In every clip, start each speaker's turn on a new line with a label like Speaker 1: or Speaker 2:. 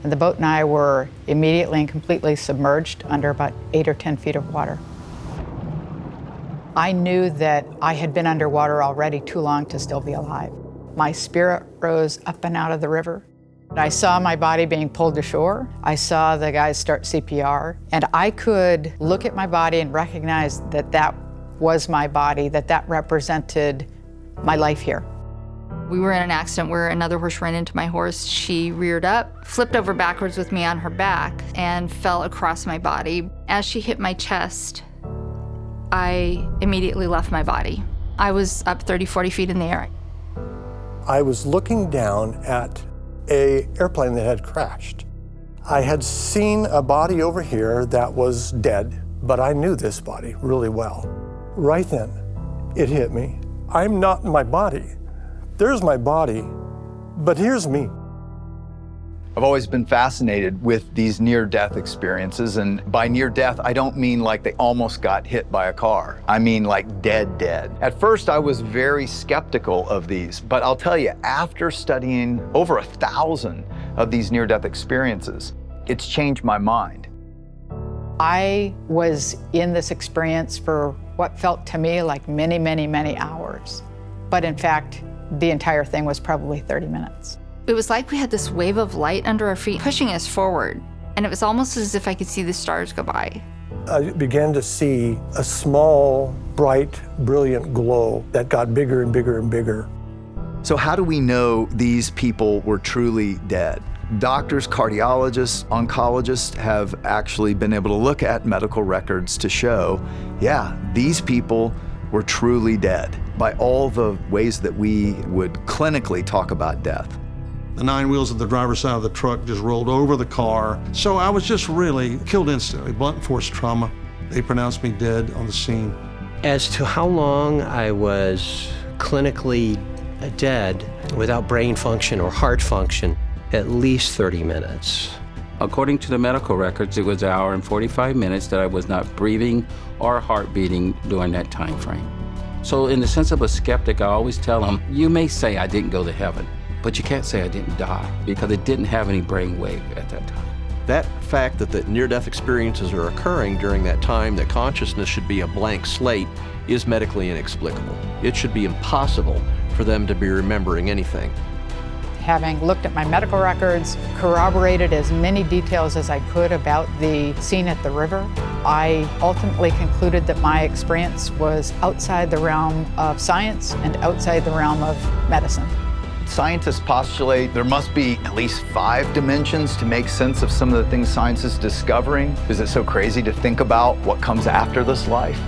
Speaker 1: and the boat and I were immediately and completely submerged under about 8 or 10 feet of water. I knew that I had been underwater already too long to still be alive. My spirit rose up and out of the river. I saw my body being pulled to shore. I saw the guys start CPR, and I could look at my body and recognize that that was my body, that represented my life here.
Speaker 2: We were in an accident where another horse ran into my horse. She reared up, flipped over backwards with me on her back, and fell across my body. As she hit my chest, I immediately left my body. I was up 30, 40 feet in the air.
Speaker 3: I was looking down at an airplane that had crashed. I had seen a body over here that was dead, but I knew this body really well. Right then, it hit me. I'm not in my body. There's my body, but here's me.
Speaker 4: I've always been fascinated with these near-death experiences, and by near-death, I don't mean like they almost got hit by a car. I mean like dead. At first, I was very skeptical of these, but I'll tell you, after studying over 1,000 of these near-death experiences, it's changed my mind.
Speaker 1: I was in this experience for what felt to me like many, many, many hours. But in fact, the entire thing was probably 30 minutes.
Speaker 2: It was like we had this wave of light under our feet pushing us forward, and it was almost as if I could see the stars go by.
Speaker 3: I began to see a small, bright, brilliant glow that got bigger and bigger and bigger.
Speaker 4: So how do we know these people were truly dead? Doctors, cardiologists, oncologists have actually been able to look at medical records to show, yeah, these people were truly dead by all the ways that we would clinically talk about death.
Speaker 5: The 9 wheels of the driver's side of the truck just rolled over the car. So I was just really killed instantly, blunt force trauma. They pronounced me dead on the scene.
Speaker 6: As to how long I was clinically dead without brain function or heart function, at least 30 minutes.
Speaker 7: According to the medical records, it was 1 hour and 45 minutes that I was not breathing or heart beating during that time frame. So in the sense of a skeptic, I always tell them, you may say I didn't go to heaven, but you can't say I didn't die because it didn't have any brain wave at that time.
Speaker 8: That fact that the near-death experiences are occurring during that time, that consciousness should be a blank slate, is medically inexplicable. It should be impossible for them to be remembering anything.
Speaker 1: Having looked at my medical records, corroborated as many details as I could about the scene at the river, I ultimately concluded that my experience was outside the realm of science and outside the realm of medicine.
Speaker 4: Scientists postulate there must be at least 5 dimensions to make sense of some of the things science is discovering. Is it so crazy to think about what comes after this life?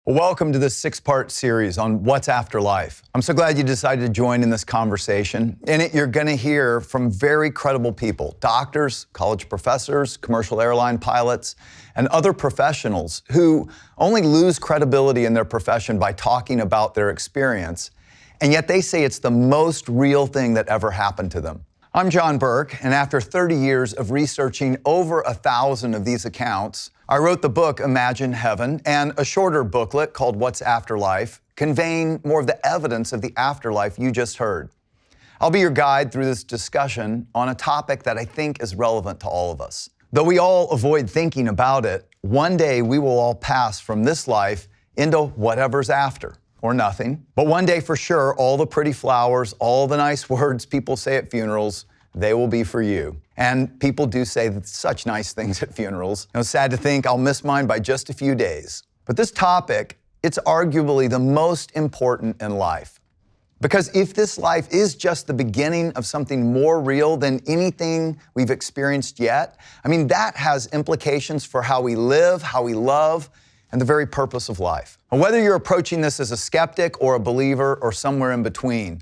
Speaker 4: Welcome to this 6-part series on what's after life. I'm so glad you decided to join in this conversation. In it, you're going to hear from very credible people, doctors, college professors, commercial airline pilots, and other professionals who only lose credibility in their profession by talking about their experience, and yet they say it's the most real thing that ever happened to them. I'm John Burke, and after 30 years of researching over 1,000 of these accounts, I wrote the book Imagine Heaven and a shorter booklet called What's Afterlife, conveying more of the evidence of the afterlife you just heard. I'll be your guide through this discussion on a topic that I think is relevant to all of us. Though we all avoid thinking about it, one day we will all pass from this life into whatever's after, or nothing. But one day for sure, all the pretty flowers, all the nice words people say at funerals, they will be for you. And people do say such nice things at funerals. It's sad to think I'll miss mine by just a few days. But this topic, it's arguably the most important in life. Because if this life is just the beginning of something more real than anything we've experienced yet, I mean, that has implications for how we live, how we love, and the very purpose of life. And whether you're approaching this as a skeptic or a believer or somewhere in between,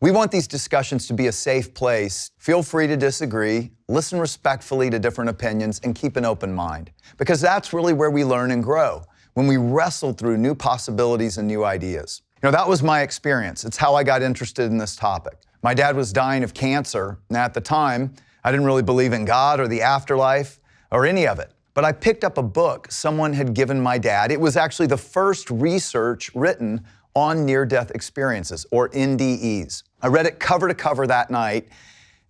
Speaker 4: we want these discussions to be a safe place. Feel free to disagree, listen respectfully to different opinions, and keep an open mind. Because that's really where we learn and grow, when we wrestle through new possibilities and new ideas. That was my experience. It's how I got interested in this topic. My dad was dying of cancer, and at the time, I didn't really believe in God or the afterlife or any of it. But I picked up a book someone had given my dad. It was actually the first research written on near-death experiences, or NDEs. I read it cover to cover that night,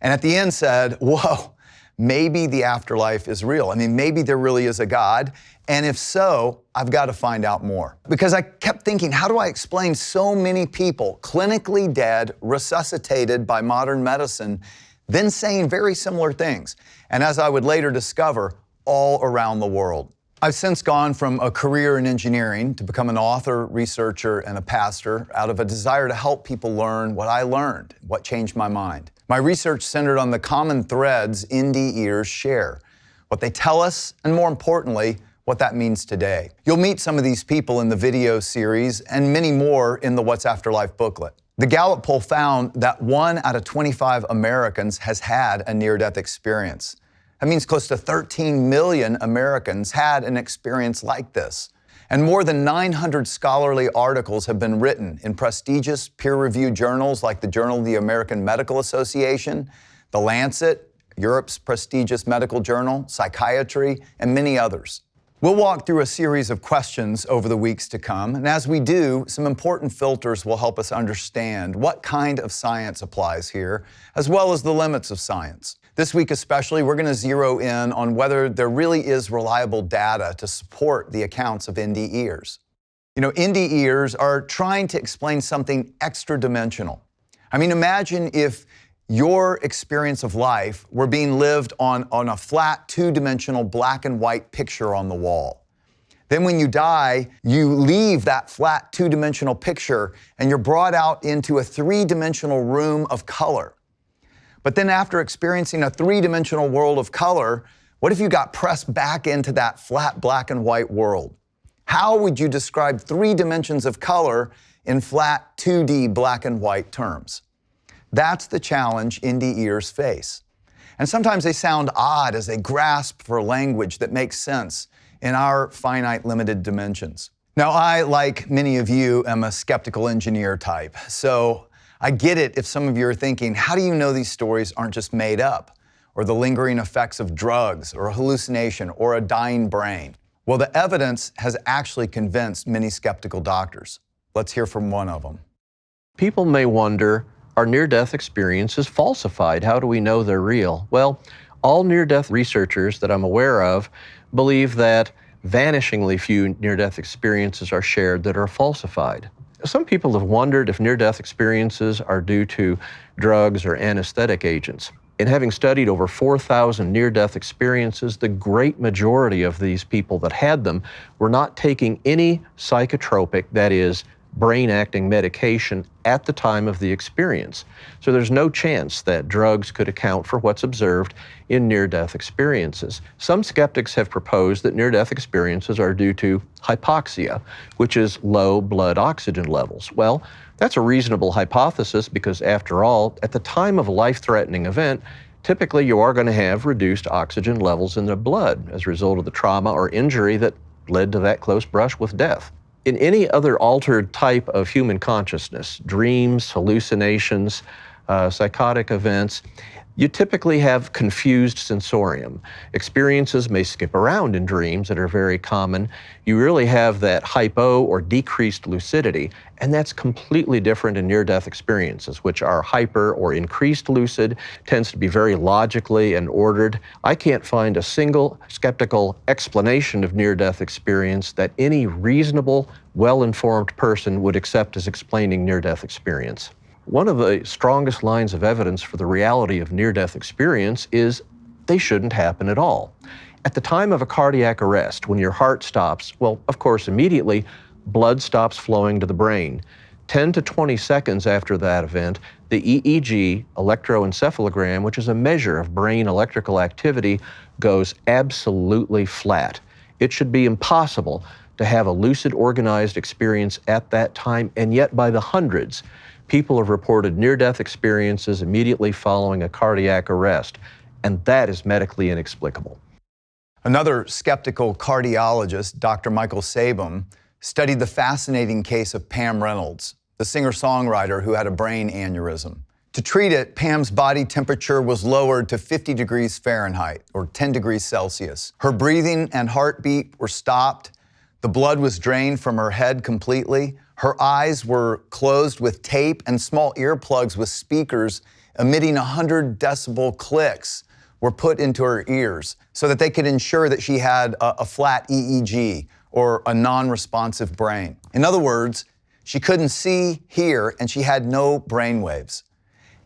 Speaker 4: and at the end said, whoa, maybe the afterlife is real. I mean, maybe there really is a God, and if so, I've got to find out more. Because I kept thinking, how do I explain so many people clinically dead, resuscitated by modern medicine, then saying very similar things, and as I would later discover, all around the world. I've since gone from a career in engineering to become an author, researcher, and a pastor out of a desire to help people learn what I learned, what changed my mind. My research centered on the common threads NDEers share, what they tell us, and more importantly, what that means today. You'll meet some of these people in the video series and many more in the What's Afterlife booklet. The Gallup poll found that 1 out of 25 Americans has had a near-death experience. That means close to 13 million Americans had an experience like this. And more than 900 scholarly articles have been written in prestigious peer-reviewed journals like the Journal of the American Medical Association, The Lancet, Europe's prestigious medical journal, Psychiatry, and many others. We'll walk through a series of questions over the weeks to come, and as we do, some important filters will help us understand what kind of science applies here, as well as the limits of science. This week especially, we're going to zero in on whether there really is reliable data to support the accounts of NDEers. You know, NDEers are trying to explain something extra-dimensional. I mean, imagine if your experience of life were being lived on a flat, two-dimensional black and white picture on the wall. Then when you die, you leave that flat, two-dimensional picture and you're brought out into a three-dimensional room of color. But then after experiencing a three-dimensional world of color, what if you got pressed back into that flat black and white world? How would you describe 3 dimensions of color in flat 2D black and white terms? That's the challenge NDEers face. And sometimes they sound odd as they grasp for language that makes sense in our finite, limited dimensions. Now, I, like many of you, am a skeptical engineer type. So I get it if some of you are thinking, how do you know these stories aren't just made up, or the lingering effects of drugs, or a hallucination, or a dying brain? Well, the evidence has actually convinced many skeptical doctors. Let's hear from one of them.
Speaker 8: People may wonder, are near-death experiences falsified? How do we know they're real? Well, all near-death researchers that I'm aware of believe that vanishingly few near-death experiences are shared that are falsified. Some people have wondered if near-death experiences are due to drugs or anesthetic agents. In having studied over 4,000 near-death experiences, the great majority of these people that had them were not taking any psychotropic, that is, brain-acting medication at the time of the experience. So there's no chance that drugs could account for what's observed in near-death experiences. Some skeptics have proposed that near-death experiences are due to hypoxia, which is low blood oxygen levels. Well, that's a reasonable hypothesis because, after all, at the time of a life-threatening event, typically you are going to have reduced oxygen levels in the blood as a result of the trauma or injury that led to that close brush with death. In any other altered type of human consciousness, dreams, hallucinations, psychotic events, you typically have confused sensorium. Experiences may skip around in dreams that are very common. You really have that hypo or decreased lucidity, and that's completely different in near-death experiences, which are hyper or increased lucid, tends to be very logically and ordered. I can't find a single skeptical explanation of near-death experience that any reasonable, well-informed person would accept as explaining near-death experience. One of the strongest lines of evidence for the reality of near-death experience is they shouldn't happen at all. At the time of a cardiac arrest, when your heart stops, well, of course, immediately, blood stops flowing to the brain. 10 to 20 seconds after that event, the EEG, electroencephalogram, which is a measure of brain electrical activity, goes absolutely flat. It should be impossible to have a lucid, organized experience at that time, and yet by the hundreds, people have reported near-death experiences immediately following a cardiac arrest, and that is medically inexplicable.
Speaker 4: Another skeptical cardiologist, Dr. Michael Sabum, studied the fascinating case of Pam Reynolds, the singer-songwriter who had a brain aneurysm. To treat it, Pam's body temperature was lowered to 50 degrees Fahrenheit, or 10 degrees Celsius. Her breathing and heartbeat were stopped. The blood was drained from her head completely. Her eyes were closed with tape, and small earplugs with speakers emitting 100 decibel clicks were put into her ears so that they could ensure that she had a flat EEG or a non-responsive brain. In other words, she couldn't see, hear, and she had no brain waves.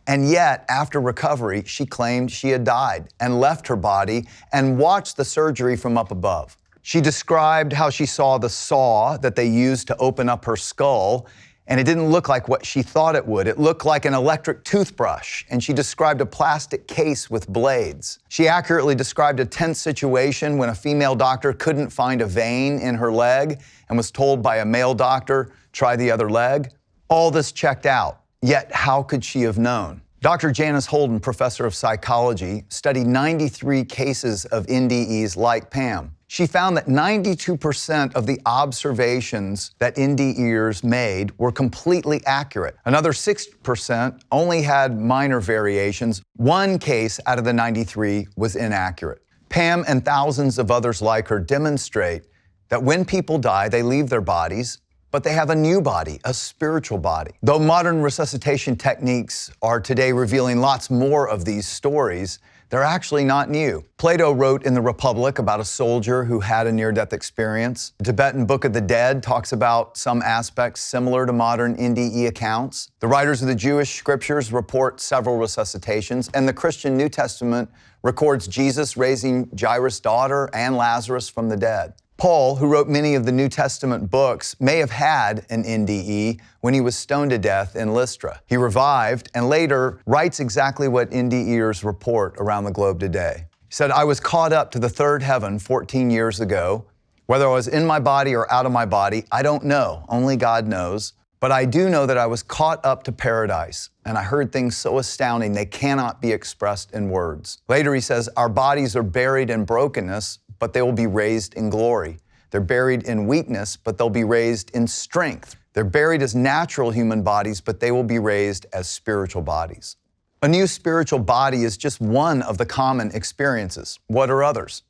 Speaker 4: And yet, after recovery, she claimed she had died and left her body and watched the surgery from up above. She described how she saw the saw that they used to open up her skull, and it didn't look like what she thought it would. It looked like an electric toothbrush, and she described a plastic case with blades. She accurately described a tense situation when a female doctor couldn't find a vein in her leg and was told by a male doctor, try the other leg. All this checked out, yet how could she have known? Dr. Janice Holden, professor of psychology, studied 93 cases of NDEs like Pam. She found that 92% of the observations that NDEers made were completely accurate. Another 6% only had minor variations. One case out of the 93 was inaccurate. Pam and thousands of others like her demonstrate that when people die, they leave their bodies, but they have a new body, a spiritual body. Though modern resuscitation techniques are today revealing lots more of these stories, they're actually not new. Plato wrote in the Republic about a soldier who had a near-death experience. The Tibetan Book of the Dead talks about some aspects similar to modern NDE accounts. The writers of the Jewish scriptures report several resuscitations, and the Christian New Testament records Jesus raising Jairus' daughter and Lazarus from the dead. Paul, who wrote many of the New Testament books, may have had an NDE when he was stoned to death in Lystra. He revived and later writes exactly what NDEers report around the globe today. He said, "I was caught up to the third heaven 14 years ago. Whether I was in my body or out of my body, I don't know. Only God knows. But I do know that I was caught up to paradise, and I heard things so astounding they cannot be expressed in words." Later he says, "Our bodies are buried in brokenness, but they will be raised in glory. They're buried in weakness, but they'll be raised in strength. They're buried as natural human bodies, but they will be raised as spiritual bodies." A new spiritual body is just one of the common experiences. What are others?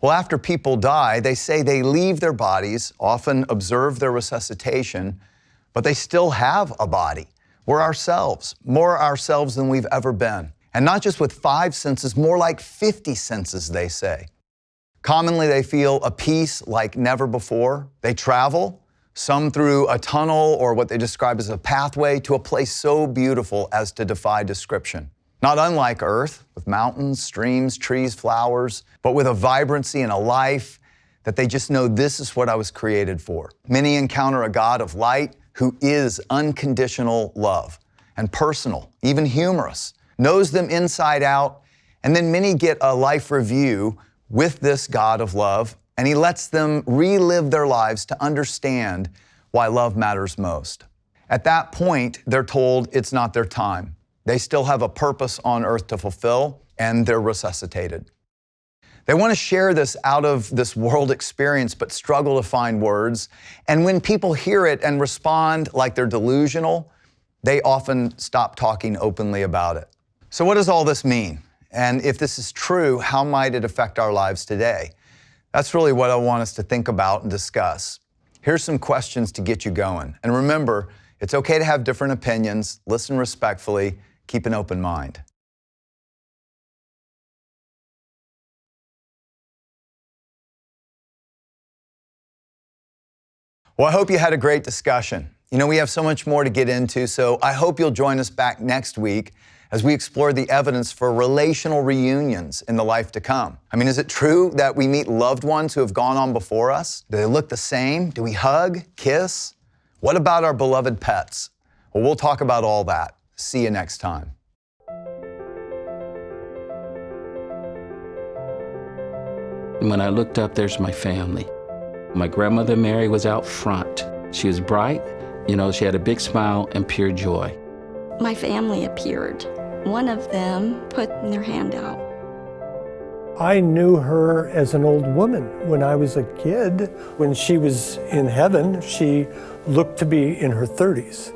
Speaker 4: Well, after people die, they say they leave their bodies, often observe their resuscitation, but they still have a body. We're ourselves, more ourselves than we've ever been. And not just with 5 senses, more like 50 senses, they say. Commonly, they feel a peace like never before. They travel, some through a tunnel or what they describe as a pathway to a place so beautiful as to defy description. Not unlike Earth, with mountains, streams, trees, flowers, but with a vibrancy and a life that they just know this is what I was created for. Many encounter a God of light who is unconditional love and personal, even humorous, knows them inside out, and then many get a life review with this God of love, and he lets them relive their lives to understand why love matters most. At that point, they're told it's not their time. They still have a purpose on earth to fulfill, and they're resuscitated. They want to share this out of this world experience, but struggle to find words. And when people hear it and respond like they're delusional, they often stop talking openly about it. So what does all this mean? And if this is true, how might it affect our lives today? That's really what I want us to think about and discuss. Here's some questions to get you going. And remember, it's okay to have different opinions, listen respectfully, keep an open mind. Well, I hope you had a great discussion. You know, we have so much more to get into, so I hope you'll join us back next week as we explore the evidence for relational reunions in the life to come. I mean, is it true that we meet loved ones who have gone on before us? Do they look the same? Do we hug, kiss? What about our beloved pets? Well, we'll talk about all that. See you next time.
Speaker 7: When I looked up, there's my family. My grandmother Mary was out front. She was bright, she had a big smile and pure joy.
Speaker 9: My family appeared. One of them put their hand out.
Speaker 3: I knew her as an old woman when I was a kid. When she was in heaven, she looked to be in her 30s.